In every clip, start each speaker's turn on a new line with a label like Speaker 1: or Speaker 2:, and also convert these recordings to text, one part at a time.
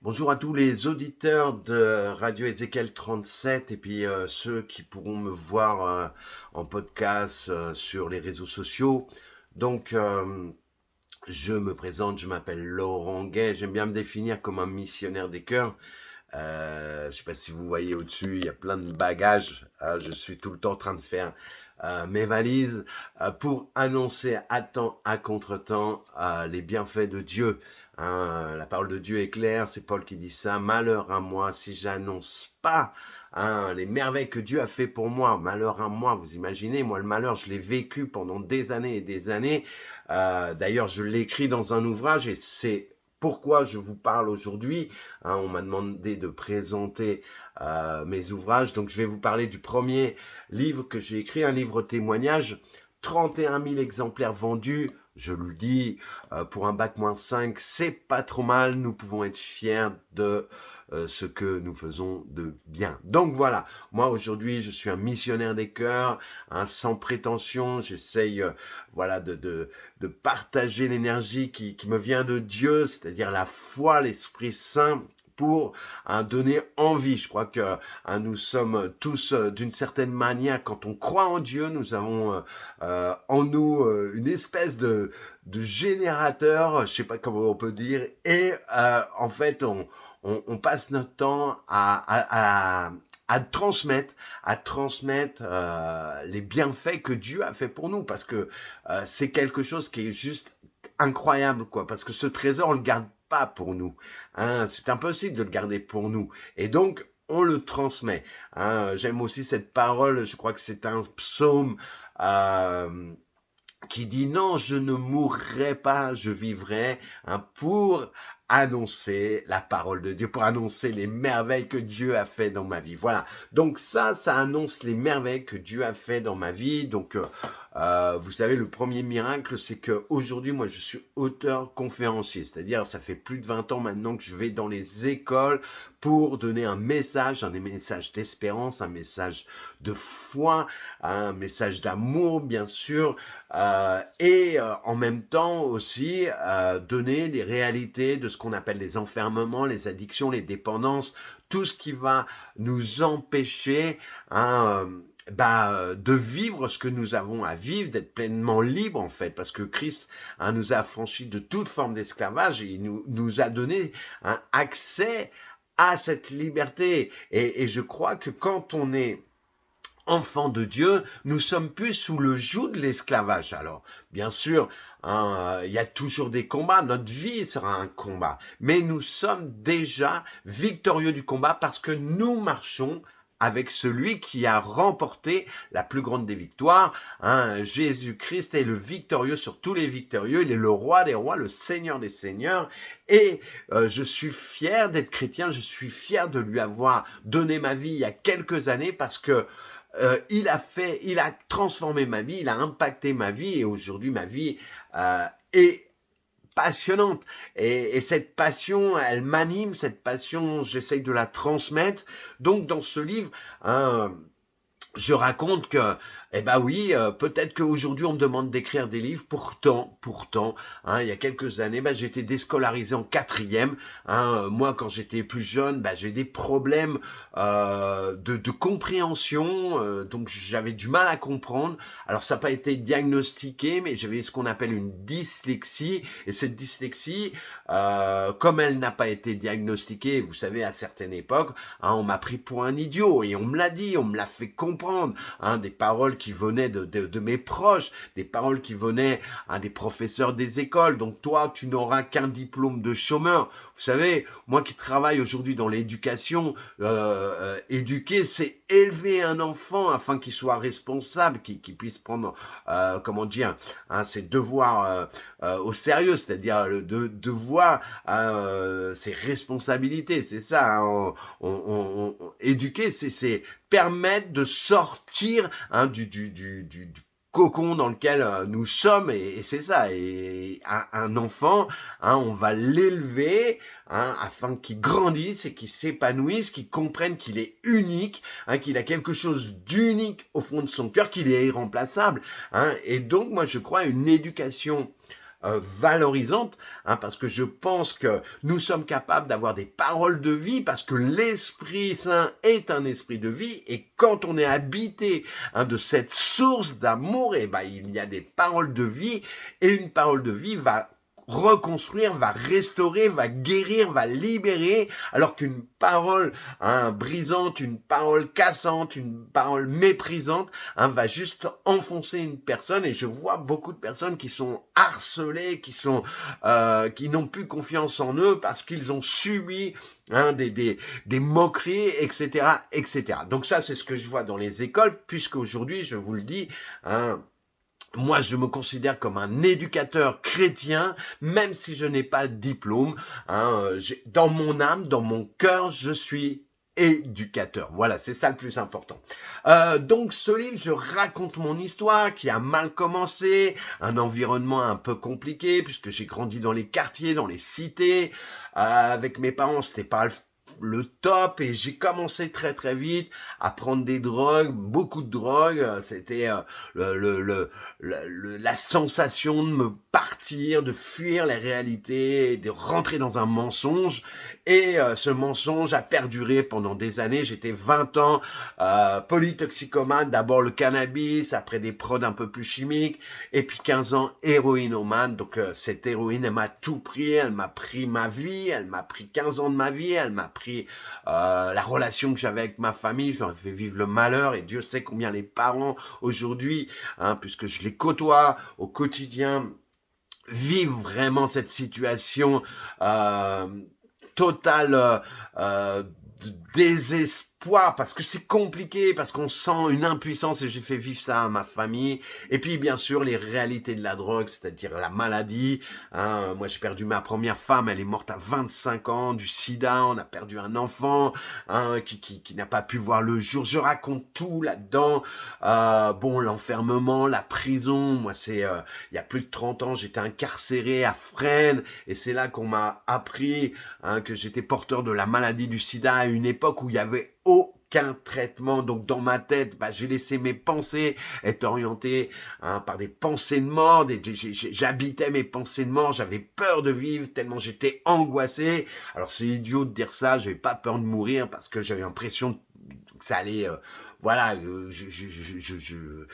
Speaker 1: Bonjour à tous les auditeurs de Radio Ézéchiel 37 et puis ceux qui pourront me voir en podcast sur les réseaux sociaux. Donc, je me présente, je m'appelle Laurent Gay. J'aime bien me définir comme un missionnaire des cœurs. Je ne sais pas si vous voyez au-dessus, il y a plein de bagages. Je suis tout le temps en train de faire mes valises pour annoncer à temps, à contre-temps, les bienfaits de Dieu. La parole de Dieu est claire, c'est Paul qui dit ça. Malheur à moi si j'annonce pas les merveilles que Dieu a fait pour moi. Malheur à moi, vous imaginez, moi le malheur, je l'ai vécu pendant des années et des années. D'ailleurs, je l'écris dans un ouvrage et c'est pourquoi je vous parle aujourd'hui. On m'a demandé de présenter mes ouvrages, donc je vais vous parler du premier livre que j'ai écrit, un livre témoignage, 31 000 exemplaires vendus. Je le dis, pour un bac-5, c'est pas trop mal. Nous pouvons être fiers de ce que nous faisons de bien. Donc voilà, moi aujourd'hui, je suis un missionnaire des cœurs, sans prétention. J'essaye voilà, de partager l'énergie qui me vient de Dieu, c'est-à-dire la foi, l'Esprit Saint, pour donner envie. Je crois que nous sommes tous, d'une certaine manière, quand on croit en Dieu, nous avons en nous une espèce de générateur, je sais pas comment on peut dire, et en fait, on passe notre temps à transmettre les bienfaits que Dieu a fait pour nous, parce que c'est quelque chose qui est juste incroyable, quoi, parce que ce trésor, on le garde pas pour nous. C'est impossible de le garder pour nous. Et donc, on le transmet. J'aime aussi cette parole, je crois que c'est un psaume qui dit non, je ne mourrai pas, je vivrai pour annoncer la parole de Dieu, pour annoncer les merveilles que Dieu a fait dans ma vie. Voilà. Donc ça annonce les merveilles que Dieu a fait dans ma vie. Donc, vous savez, le premier miracle, c'est que aujourd'hui, moi, je suis auteur conférencier. C'est-à-dire, ça fait plus de 20 ans maintenant que je vais dans les écoles pour donner un message d'espérance, un message de foi, un message d'amour, bien sûr, et en même temps aussi donner les réalités de ce qu'on appelle les enfermements, les addictions, les dépendances, tout ce qui va nous empêcher de vivre ce que nous avons à vivre, d'être pleinement libre en fait, parce que Christ nous a affranchis de toute forme d'esclavage et il nous a donné un accès à cette liberté. Et je crois que quand on est enfants de Dieu, nous sommes plus sous le joug de l'esclavage. Alors, bien sûr, il y a toujours des combats, notre vie sera un combat, mais nous sommes déjà victorieux du combat parce que nous marchons avec celui qui a remporté la plus grande des victoires. Jésus-Christ est le victorieux sur tous les victorieux, il est le roi des rois, le seigneur des seigneurs, et je suis fier d'être chrétien, je suis fier de lui avoir donné ma vie il y a quelques années parce que il a transformé ma vie, il a impacté ma vie et aujourd'hui ma vie est passionnante. Et cette passion, elle m'anime, cette passion, j'essaye de la transmettre. Donc dans ce livre, je raconte que, eh ben oui, peut-être qu'aujourd'hui on me demande d'écrire des livres. Pourtant, il y a quelques années, j'ai été déscolarisé en quatrième. Moi, quand j'étais plus jeune, j'ai des problèmes de compréhension, donc j'avais du mal à comprendre. Alors ça n'a pas été diagnostiqué, mais j'avais ce qu'on appelle une dyslexie. Et cette dyslexie, comme elle n'a pas été diagnostiquée, vous savez, à certaines époques, on m'a pris pour un idiot et on me l'a dit, on me l'a fait comprendre, des paroles qui venaient de mes proches, des paroles qui venaient des professeurs des écoles. Donc toi, tu n'auras qu'un diplôme de chômeur. Vous savez, moi qui travaille aujourd'hui dans l'éducation, éduquer, c'est élever un enfant afin qu'il soit responsable, qu'il puisse prendre, ses devoirs au sérieux, c'est-à-dire le devoir, ses responsabilités. C'est ça. Éduquer, c'est permettre de sortir du cocon dans lequel nous sommes, et c'est ça. Et un enfant, on va l'élever afin qu'il grandisse et qu'il s'épanouisse, qu'il comprenne qu'il est unique, qu'il a quelque chose d'unique au fond de son cœur, qu'il est irremplaçable. Et donc, moi, je crois à une éducation valorisante, hein, parce que je pense que nous sommes capables d'avoir des paroles de vie, parce que l'Esprit Saint est un esprit de vie, et quand on est habité, hein, de cette source d'amour, et ben il y a des paroles de vie, et une parole de vie va reconstruire, va restaurer, va guérir, va libérer, alors qu'une parole, hein, brisante, une parole cassante, une parole méprisante, hein, va juste enfoncer une personne. Et je vois beaucoup de personnes qui sont harcelées, qui n'ont plus confiance en eux parce qu'ils ont subi, hein, des moqueries, etc., etc. Donc ça, c'est ce que je vois dans les écoles, puisque aujourd'hui, je vous le dis, hein, moi, je me considère comme un éducateur chrétien, même si je n'ai pas le diplôme. Hein, dans mon âme, dans mon cœur, je suis éducateur. Voilà, c'est ça le plus important. Donc, ce livre, je raconte mon histoire qui a mal commencé, un environnement un peu compliqué, puisque j'ai grandi dans les quartiers, dans les cités. Avec mes parents, c'était pas le top, et j'ai commencé très très vite à prendre des drogues, beaucoup de drogues. C'était la sensation de me partir, de fuir la réalité, de rentrer dans un mensonge. Et ce mensonge a perduré pendant des années. J'étais 20 ans polytoxicomane, d'abord le cannabis, après des prods un peu plus chimiques, et puis 15 ans héroïnomane. Donc cette héroïne, elle m'a tout pris, elle m'a pris ma vie, elle m'a pris 15 ans de ma vie, elle m'a pris la relation que j'avais avec ma famille, je leur ai fait vivre le malheur, et Dieu sait combien les parents aujourd'hui, hein, puisque je les côtoie au quotidien, vivent vraiment cette situation totale de désespoir, parce que c'est compliqué, parce qu'on sent une impuissance, et j'ai fait vivre ça à ma famille. Et puis bien sûr les réalités de la drogue, c'est-à-dire la maladie, hein. Moi j'ai perdu ma première femme, elle est morte à 25 ans du sida. On a perdu un enfant, hein, qui n'a pas pu voir le jour. Je raconte tout là-dedans. Bon, l'enfermement, la prison, moi c'est il y a plus de 30 ans, j'étais incarcéré à Fresnes, et c'est là qu'on m'a appris, hein, que j'étais porteur de la maladie du sida, à une époque où il y avait aucun traitement. Donc dans ma tête, j'ai laissé mes pensées être orientées, hein, par des pensées de mort. J'habitais mes pensées de mort, j'avais peur de vivre tellement j'étais angoissé. Alors c'est idiot de dire ça, j'avais pas peur de mourir, parce que j'avais l'impression que ça allait, voilà, je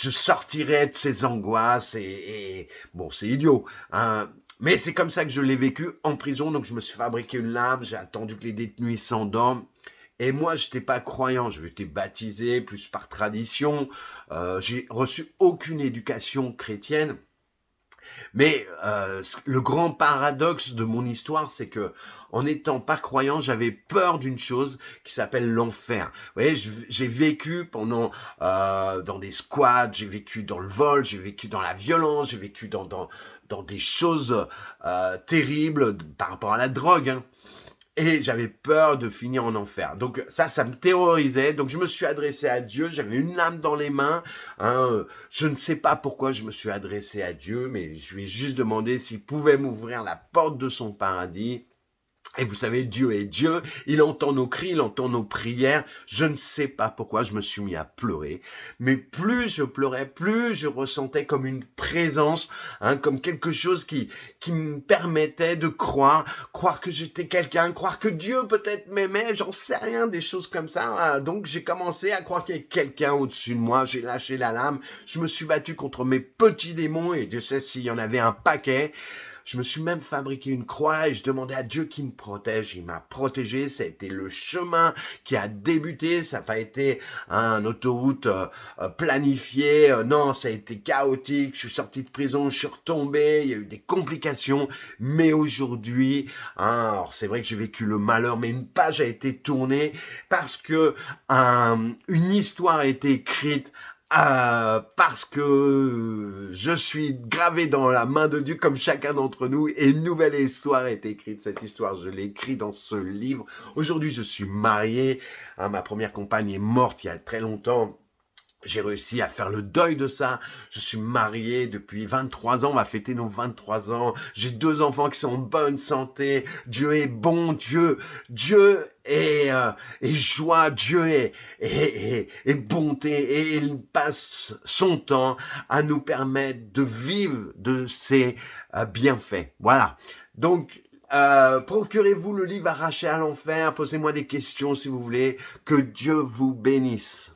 Speaker 1: sortirais de ces angoisses, et bon, c'est idiot, hein. Mais c'est comme ça que je l'ai vécu en prison. Donc je me suis fabriqué une lame, j'ai attendu que les détenus s'endorment. Et moi, je n'étais pas croyant, je été baptisé plus par tradition. J'ai reçu aucune éducation chrétienne. Mais le grand paradoxe de mon histoire, c'est que en n'étant pas croyant, j'avais peur d'une chose qui s'appelle l'enfer. Vous voyez, j'ai vécu pendant dans des squats, j'ai vécu dans le vol, j'ai vécu dans la violence, j'ai vécu dans des choses terribles par rapport à la drogue, hein. Et j'avais peur de finir en enfer. Donc ça me terrorisait. Donc je me suis adressé à Dieu. J'avais une lame dans les mains, hein. Je ne sais pas pourquoi je me suis adressé à Dieu, mais je lui ai juste demandé s'il pouvait m'ouvrir la porte de son paradis. Et vous savez, Dieu est Dieu, il entend nos cris, il entend nos prières. Je ne sais pas pourquoi je me suis mis à pleurer, mais plus je pleurais, plus je ressentais comme une présence, hein, comme quelque chose qui me permettait de croire que j'étais quelqu'un, croire que Dieu peut-être m'aimait, j'en sais rien, des choses comme ça. Donc j'ai commencé à croire qu'il y avait quelqu'un au-dessus de moi, j'ai lâché la lame, je me suis battu contre mes petits démons, et Dieu sait s'il y en avait un paquet. Je me suis même fabriqué une croix, et je demandais à Dieu qu'il me protège. Il m'a protégé. Ça a été le chemin qui a débuté. Ça n'a pas été une autoroute planifiée. Non, ça a été chaotique. Je suis sorti de prison, je suis retombé. Il y a eu des complications. Mais aujourd'hui, hein, alors c'est vrai que j'ai vécu le malheur, mais une page a été tournée parce que une histoire a été écrite. Parce que je suis gravé dans la main de Dieu comme chacun d'entre nous, et une nouvelle histoire est écrite. Cette histoire, je l'ai écrite dans ce livre. Aujourd'hui, je suis marié, hein, ma première compagne est morte il y a très longtemps. J'ai réussi à faire le deuil de ça. Je suis marié depuis 23 ans. On va fêter nos 23 ans. J'ai 2 enfants qui sont en bonne santé. Dieu est bon. Dieu est joie. Dieu est bonté. Et il passe son temps à nous permettre de vivre de ses bienfaits. Voilà. Donc, procurez-vous le livre Arraché à l'enfer. Posez-moi des questions si vous voulez. Que Dieu vous bénisse.